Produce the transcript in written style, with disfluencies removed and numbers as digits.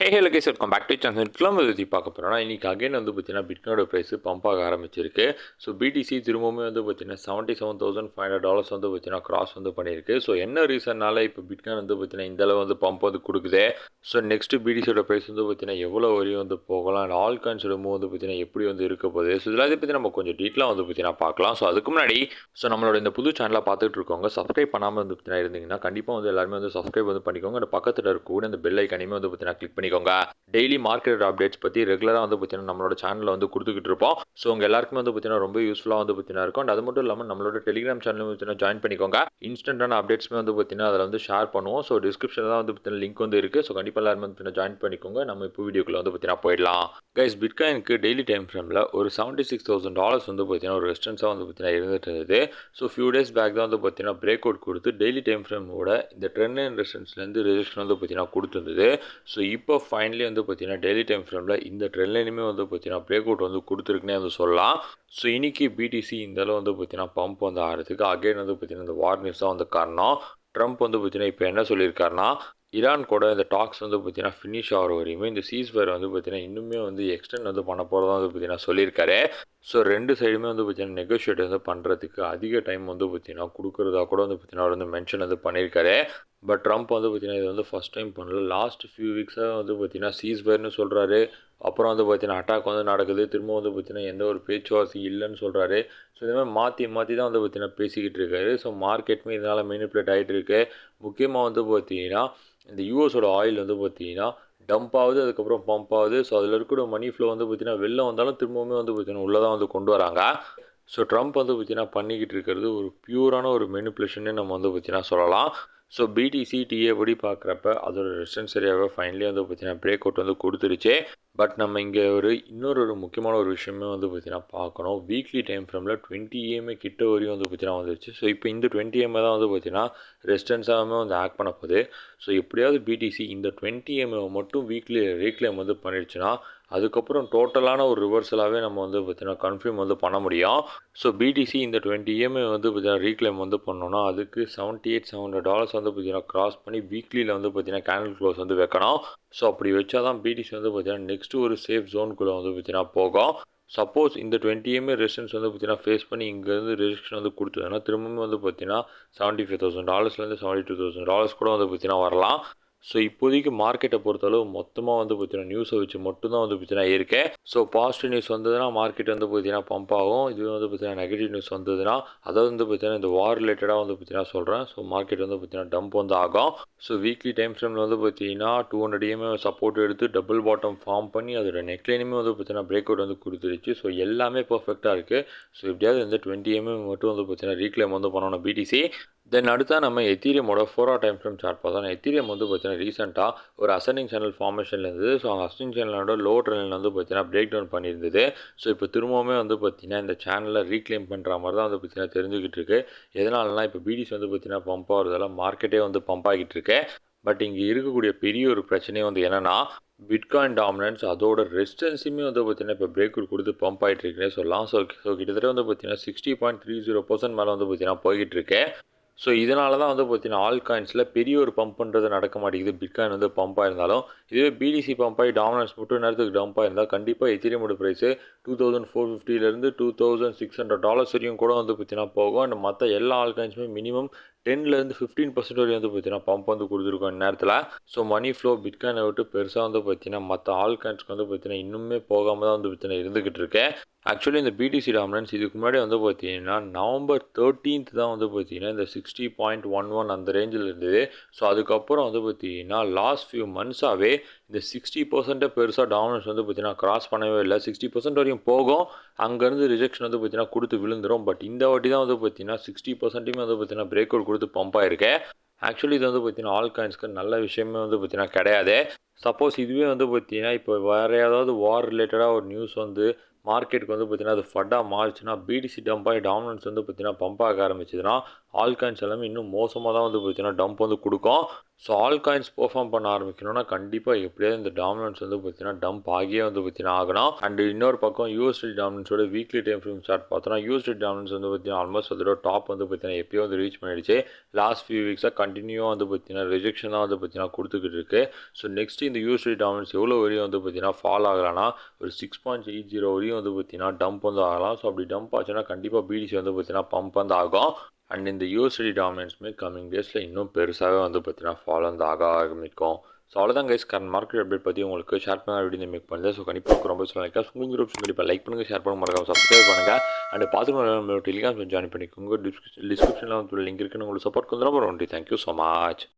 Hello guys welcome back to channel. கிளம்பு பற்றி பார்க்க போகிறோம்னா இன்றைக்கி அகைன் வந்து பார்த்தீங்கன்னா பிட்காயினோட ப்ரைஸ் பம்ப் ஆக ஆரம்பிச்சிருக்கு. ஸோ பிடிசி திரும்பவுமே வந்து பார்த்தீங்கன்னா $77,500 வந்து பார்த்தீங்கன்னா கிராஸ் வந்து பண்ணியிருக்கு. ஸோ என்ன ரீசன்னால இப்போ பிட்காயின் வந்து பார்த்தீங்கன்னா இந்த அளவு வந்து பம்ப் வந்து கொடுக்குது. ஸோ நெக்ஸ்ட்டு பிடிசியோட ப்ரைஸ் வந்து பார்த்தீங்கன்னா எவ்வளோ வரையும் வந்து போகலாம், அண்ட் ஆல் காயின்ஸோட மூவ் வந்து பார்த்தீங்கன்னா எப்படி வந்து இருக்க போகுது. ஸோ இதெல்லாம் பற்றி நம்ம கொஞ்சம் டீட்டெயிலாக வந்து பார்த்தீங்கன்னா பார்க்கலாம். ஸோ அதுக்கு முன்னாடி நம்மளோட இந்த புது சேனலை பார்த்துட்டு இருக்கவங்க சப்ஸ்கிரைப் பண்ணாமல் வந்து பார்த்தீங்கன்னா இருந்தீங்கன்னா கண்டிப்பாக வந்து எல்லாருமே வந்து சப்ஸ்கிரைப் வந்து பண்ணிக்கோங்க. அந்த பக்கத்தில் இருக்கக்கூடிய அந்த பெல் ஐக்கானையுமே வந்து பார்த்தீங்கன்னா கிளிக் பண்ணிக்கோங்க. டெய்லி மார்க்கெட் அப்டேட்ஸ் பற்றி ரெகுலராக வந்து பார்த்தீங்கன்னா நம்மளோட சேனலில் வந்து கொடுத்துக்கிட்டு இருப்போம். ஸோ உங்கள் எல்லாருக்குமே வந்து பார்த்தீங்கன்னா ரொம்ப யூஸ்ஃபுல்லாக வந்து பார்த்தீங்கன்னா இருக்கும். அண்ட் அது மட்டும் இல்லாமல் நம்மளோட டெலிகிராம் சேனலும் பார்த்தீங்கன்னா ஜாயின் பண்ணிக்கோங்க. இன்ஸ்டன்டான அப்டேட்ஸ்மே வந்து பார்த்தீங்கன்னா அதில் வந்து ஷேர் பண்ணுவோம். ஸோ டிஸ்கிரிப்ஷனில் தான் வந்து பார்த்தீங்கன்னா லிங்க் வந்து இருக்குது. ஸோ கண்டிப்பாக எல்லாருமே வந்து பார்த்தீங்கன்னா ஜாயின் பண்ணிக்கோங்க. நம்ம இப்போ வீடியோக்குள்ள வந்து பார்த்தீங்கன்னா போயிடலாம். கைஸ், பிட்காயினுக்கு டெய்லி டைம் ஃப்ரேமில் ஒரு $76,000 வந்து பார்த்தீங்கன்னா ஒரு ரெசிஸ்டன்ஸாக வந்து பார்த்தீங்கன்னா இருந்துட்டு இருந்தது. ஸோ ஃபியூ டேஸ் பேக் தான் வந்து பார்த்தீங்கன்னா பிரேக் அவுட் கொடுத்து டெய்லி டைம் ஃப்ரேமோட இந்த ட்ரெண்ட் லைன் ரெசிஸ்டன்ஸ்லேருந்து ரிஜெக்ஷன் வந்து பார்த்தீங்கன்னா கொடுத்துருந்தது. ஸோ இப்போ ஃபைனலி வந்து பார்த்தீங்கன்னா டெய்லி டைம் ஃப்ரேமில் இந்த ட்ரெண்ட் லைனுமே வந்து பார்த்தீங்கன்னா பிரேக் அவுட் வந்து கொடுத்துருக்குன்னே வந்து சொல்லலாம். ஸோ இன்னைக்கு பிடிசி இந்த அளவு வந்து பார்த்தீங்கன்னா பம்ப் வந்து ஆகிறதுக்கு அகைன் வந்து பார்த்தீங்கன்னா இந்த வார் நியூஸ் தான் வந்து காரணம். ட்ரம்ப் வந்து பார்த்தீங்கன்னா இப்போ என்ன சொல்லியிருக்காருன்னா, ஈரான் கூட இந்த டாக்ஸ் வந்து பார்த்தீங்கன்னா ஃபினிஷ் ஆகிற வரையுமே இந்த சீஸ்ஃபயர் வந்து பார்த்தீங்கன்னா இன்னுமே வந்து எக்ஸ்டெண்ட் வந்து பண்ண போகிறதா வந்து பார்த்தீங்கன்னா சொல்லியிருக்காரு. ஸோ ரெண்டு சைடுமே வந்து பார்த்தீங்கன்னா நெகோஷியேட் வந்து பண்ணுறதுக்கு அதிக டைம் வந்து பார்த்தீங்கன்னா கொடுக்குறதா கூட வந்து பார்த்தீங்கன்னா அவர் வந்து மென்ஷன் வந்து பண்ணியிருக்காரு. பட் ட்ரம்ப் வந்து பார்த்தீங்கன்னா இது வந்து ஃபஸ்ட் டைம் பண்ணல. லாஸ்ட் ஃபியூ வீக்ஸாக வந்து பார்த்தீங்கன்னா சீஸ்ஃபயர்னு சொல்கிறாரு. அப்புறம் வந்து பார்த்தீங்கன்னா அட்டாக் வந்து நடக்குது. திரும்ப வந்து பார்த்தீங்கன்னா எந்த ஒரு பேச்சுவார்த்தை இல்லைன்னு சொல்கிறாரு. ஸோ இந்த மாதிரி மாற்றி மாற்றி தான் வந்து பார்த்தீங்கன்னா பேசிக்கிட்டு இருக்காரு. ஸோ மார்க்கெட்டுமே இதனால் மேனிப்புலேட் ஆகிட்டு இருக்கு. முக்கியமாக வந்து பார்த்தீங்கன்னா இந்த யூஎஸோட ஆயில் வந்து பார்த்தீங்கன்னா டம்ப் ஆகுது, அதுக்கப்புறம் பம்ப் ஆகுது. ஸோ அதில் இருக்கிற மணி ஃப்ளோ வந்து பார்த்தீங்கன்னா வெளில வந்தாலும் திரும்பவுமே வந்து பார்த்தீங்கன்னா உள்ளே தான் வந்து கொண்டு வராங்க. ஸோ ட்ரம்ப் வந்து பார்த்தீங்கன்னா பண்ணிக்கிட்டு இருக்கிறது ஒரு பியூரான ஒரு மெனிப்புலேஷன்னு நம்ம வந்து பார்த்தீங்கன்னா சொல்லலாம். ஸோ பிடிசி டிஏ படி பார்க்குறப்ப அதோட ரெசிஸ்டன்ஸ் ஏரியாவை ஃபைனலி வந்து பார்த்தீங்கன்னா பிரேக் அவுட் வந்து கொடுத்துருச்சு. பட் நம்ம இங்கே இன்னொரு முக்கியமான ஒரு விஷயமே வந்து பார்த்தீங்கன்னா பார்க்கணும். வீக்லி டைம் ஃப்ரேமில் 20 ஏஎம்ஏ கிட்ட வரையும் வந்து பார்த்தீங்கன்னா வந்துருச்சு. ஸோ இப்போ இந்த 20 ஏஎம்ஏ தான் வந்து பார்த்தீங்கன்னா ரெசிஸ்டன்ஸாகவே வந்து ஆக்ட் பண்ண போகுது. ஸோ எப்படியாவது பிடிசி இந்த 20 ஏஎம்ஏ மட்டும் வீக்லி ரீக்ளைம் வந்து பண்ணிடுச்சுன்னா அதுக்கப்புறம் டோட்டலான ஒரு ரிவர்சலாகவே நம்ம வந்து பார்த்தீங்கன்னா கன்ஃபார்ம் வந்து பண்ண முடியும். ஸோ பிடிசி இந்த 20 ஏஎம்ஏ வந்து பார்த்தீங்கன்னா ரீக்ளைம் வந்து பண்ணோன்னா அதுக்கு $78,700 வந்து பார்த்தீங்கன்னா கிராஸ் பண்ணி வீக்லியில் வந்து பார்த்தீங்கன்னா கேண்டில் க்ளோஸ் வந்து வைக்கணும். ஸோ அப்படி வச்சா தான் பிடிசி வந்து பார்த்தீங்கன்னா நெக்ஸ்ட்டு ஒரு சேஃப் ஜோனுக்குள்ளே வந்து பார்த்தீங்கன்னா போகும். சப்போஸ் இந்த 20 ஏஎம்ஏ ரெசிஸ்டன்ஸ் வந்து பார்த்தீங்கன்னா ஃபேஸ் பண்ணி இங்கேருந்து ரிஜெக்ஷன் வந்து கொடுத்ததுன்னா திரும்பவும் வந்து பார்த்தீங்கன்னா $75,000 $72,000 கூட வந்து பார்த்தீங்கன்னா வரலாம். ஸோ இப்போதைக்கு மார்க்கெட்டை பொறுத்தளவு மொத்தமாக வந்து பார்த்தீங்கன்னா நியூஸை வச்சு மட்டும்தான் வந்து பார்த்தீங்கன்னா இருக்கேன். ஸோ பாசிட்டிவ் நியூஸ் வந்ததுன்னா மார்க்கெட் வந்து பார்த்தீங்கன்னா பம்ப் ஆகும். இதுவே வந்து பார்த்தீங்கன்னா நெகட்டிவ் நியூஸ் வந்ததுன்னா அதாவது வந்து பார்த்தீங்கன்னா இந்த வார் ரிலேட்டடாக வந்து பார்த்தீங்கன்னா சொல்கிறேன். ஸோ மார்க்கெட் வந்து பார்த்தீங்கன்னா டம்ப் வந்து ஆகும். ஸோ வீக்லி டைம் ஃப்ரேமில் வந்து பார்த்தீங்கன்னா 200 ஏஎம்ஏ சப்போர்ட் எடுத்து டபுள் பாட்டம் ஃபார்ம் பண்ணி அதோட நெக்லைனுமே வந்து பார்த்தீங்கன்னா பிரேக் அவுட் வந்து கொடுத்துருச்சு. ஸோ எல்லாமே பர்ஃபெக்டாக இருக்குது. ஸோ எப்படியாவது இந்த 20 ஏஎம்ஏ மட்டும் வந்து பார்த்தீங்கன்னா ரீக்ளைம் வந்து பண்ணணும் பிடிசி. தென் அடுத்தா நம்ம எத்தீரியமோட 4 ஹவர் டைம் ஃப்ரேம் சார்ட் பார்த்தோம். எத்தீரியம் வந்து பார்த்தீங்கன்னா ரீசெண்டாக ஒரு அசெண்டிங் சேனல் ஃபார்மேஷனில் இருந்தது. ஸோ அந்த அசெண்டிங் சேனலோட லோ ட்ரெண்டில் வந்து பார்த்தீங்கன்னா பிரேக் டவுன் பண்ணியிருந்தது. ஸோ இப்போ திரும்பவுமே வந்து பார்த்தீங்கன்னா இந்த சேனலில் ரீக்ளைம் பண்ணுற மாதிரி தான் வந்து பார்த்தீங்கன்னா தெரிஞ்சுக்கிட்டு இருக்கு. எதனாலனா இப்போ பிடிசி வந்து பார்த்தீங்கன்னா பம்ப் ஆகிறதால மார்க்கெட்டே வந்து பம்ப் ஆகிட்டு இருக்கு. பட் இங்கே இருக்கக்கூடிய பெரிய ஒரு பிரச்சனையே வந்து என்னென்னா பிட்காயின் டாமினன்ஸ் அதோட ரெசிஸ்டன்ஸுமே வந்து பார்த்தீங்கன்னா இப்போ பிரேக் அவுட் கொடுத்து பம்ப் ஆகிட்டு இருக்குன்னே சொல்லலாம். ஸோ கிட்டத்தட்ட வந்து பார்த்தீங்கன்னா 60.30% மேலே வந்து பார்த்தீங்கன்னா போய்கிட்டு இருக்கு. ஸோ இதனால தான் வந்து பார்த்தீங்கன்னா ஆல் காயின்ஸில் பெரிய ஒரு பம்ப்ன்றது நடக்க மாட்டேங்குது. பிட்காயின் வந்து பம்ப் ஆயிருந்தாலும் இதுவே பிடிசி பம்ப் ஆகி டாமினன்ஸ் மட்டும் நேரத்துக்கு டம்ப் ஆயிருந்தால் கண்டிப்பாக எத்தீரியமோட ப்ரைஸு $2,450 $2,600 வரையும் கூட வந்து பார்த்தீங்கன்னா போகும். அண்ட் மற்ற எல்லா ஆல் காயின்ஸுமே மினிமம் 10% 15% வரையும் வந்து பார்த்தீங்கன்னா பம்ப் வந்து கொடுத்துருக்கோம் இந்நேரத்தில். ஸோ மணி ஃப்ளோ பிட்காயினை விட்டு பெருசாக வந்து பார்த்தீங்கன்னா மற்ற ஆல் காயின்ஸ்க்கு வந்து பார்த்தீங்கன்னா இன்னுமே போகாமல் தான் வந்து பார்த்தீங்கன்னா இருந்துக்கிட்டு இருக்கேன். ஆக்சுவலி இந்த பிடிசி டாமினன்ஸ் இதுக்கு முன்னாடி வந்து பார்த்தீங்கன்னா நவம்பர் 13th தான் வந்து பார்த்தீங்கன்னா இந்த 60.11 அந்த ரேஞ்சில் இருந்தது. ஸோ அதுக்கப்புறம் வந்து பார்த்தீங்கன்னா லாஸ்ட் ஃபியூ மந்த்ஸாகவே இந்த 60% பெருசாக டாமினன்ஸ் வந்து பார்த்தீங்கன்னா கிராஸ் பண்ணவே இல்லை. 60% வரையும் போகும், அங்கேருந்து ரிஜெக்ஷன் வந்து பார்த்தீங்கன்னா கொடுத்து விழுந்துடும். பட் இந்த வாட்டி தான் வந்து பார்த்தீங்கன்னா 60%மே வந்து பார்த்தீங்கன்னா பிரேக் அவுட் கொடுத்து பம்ப் ஆயிருக்கு. ஆக்சுவலி இது வந்து பார்த்தீங்கன்னா ஆல் காயின்ஸ்க்கு நல்ல விஷயமே வந்து பார்த்தீங்கன்னா கிடையாது. சப்போஸ் இதுவே வந்து பார்த்தீங்கன்னா இப்போ வேறு ஏதாவது வார் ரிலேட்டடாக ஒரு நியூஸ் வந்து மார்க்கெட்டுக்கு வந்து பார்த்தீங்கன்னா அது ஃபட்டாக மாறிச்சுன்னா பிடிசி டம்ப் ஆகி டாமினன்ஸ் வந்து பார்த்தீங்கன்னா பம்ப் ஆக ஆரம்பிச்சதுன்னா ஆல் காயின்ஸ் எல்லாமே இன்னும் மோசமாக தான் வந்து பார்த்தீங்கன்னா டம்ப் வந்து கொடுக்கும். ஸோ ஆல் காயின்ஸ் பெர்ஃபார்ம் பண்ண ஆரம்பிக்கணும்னா கண்டிப்பாக எப்படியாவது இந்த டாமினன்ஸ் வந்து பார்த்தீங்கன்னா டம்ப் ஆகியே வந்து பார்த்தீங்கன்னா ஆகணும். அண்ட் இன்னொரு பக்கம் யூஎஸ்டி டாமினன்ஸோட வீக்லி டைம் ஃப்ரேம் சார்ட் பார்த்தோன்னா யூஎஸ்டி டாமினன்ஸ் வந்து பார்த்தீங்கன்னா ஆல்மோஸ்ட் அதோட டாப் வந்து பார்த்தீங்கன்னா எப்பயோ வந்து ரீச் பண்ணிடுச்சு. லாஸ்ட் ஃபியூ வீக்ஸாக கண்டினியூவாக வந்து பார்த்தீங்கன்னா ரிஜெக்ஷன் தான் வந்து பார்த்தீங்கன்னா கொடுத்துக்கிட்டு இருக்கு. ஸோ நெக்ஸ்ட் இந்த யூஎஸ்டி டாமினன்ஸ் எவ்வளோ வரையும் வந்து பார்த்தீங்கன்னா ஃபால் ஆகலாம்னா ஒரு 6.80 வரையும் வந்து பார்த்தீங்கன்னா டம்ப் வந்து ஆகலாம். ஸோ அப்படி டம்ப் ஆச்சுன்னா கண்டிப்பாக பிடிசி வந்து பார்த்தீங்கன்னா பம்ப் வந்து ஆகும். அண்ட் இந்த யூஎஸ்டி டாமினன்ஸுமே கம்மிங் டேஸில் இன்னும் பெருசாகவே வந்து பார்த்தீங்கன்னா ஃபாலோ வந்து ஆக ஆரம்பிக்கும். ஸோ அவ்வளோதான் கைஸ், கரண்ட் மார்க்கெட் அப்டேட் பற்றி உங்களுக்கு ஷேர் பண்ண வீடியோ மேக் பண்ணுறது. ஸோ கண்டிப்பாக ரொம்ப சொல்லியிருக்கேன். உங்களுக்கு குரூப்ஸ் கண்டிப்பாக லைக் பண்ணுங்கள், ஷேர் பண்ண மறக்காம சப்ஸ்கிரைப் பண்ணுங்கள். அண்ட் பார்த்துக்கணும் டெலிகிராம் ஜாயின் பண்ணிக்கோங்க. டிஸ்கிரிப்ஷனில் வந்து லிங்க் இருக்குன்னு உங்களுக்கு சப்போர்ட் கொஞ்சம் ரொம்ப நன்றி. Thank you so much.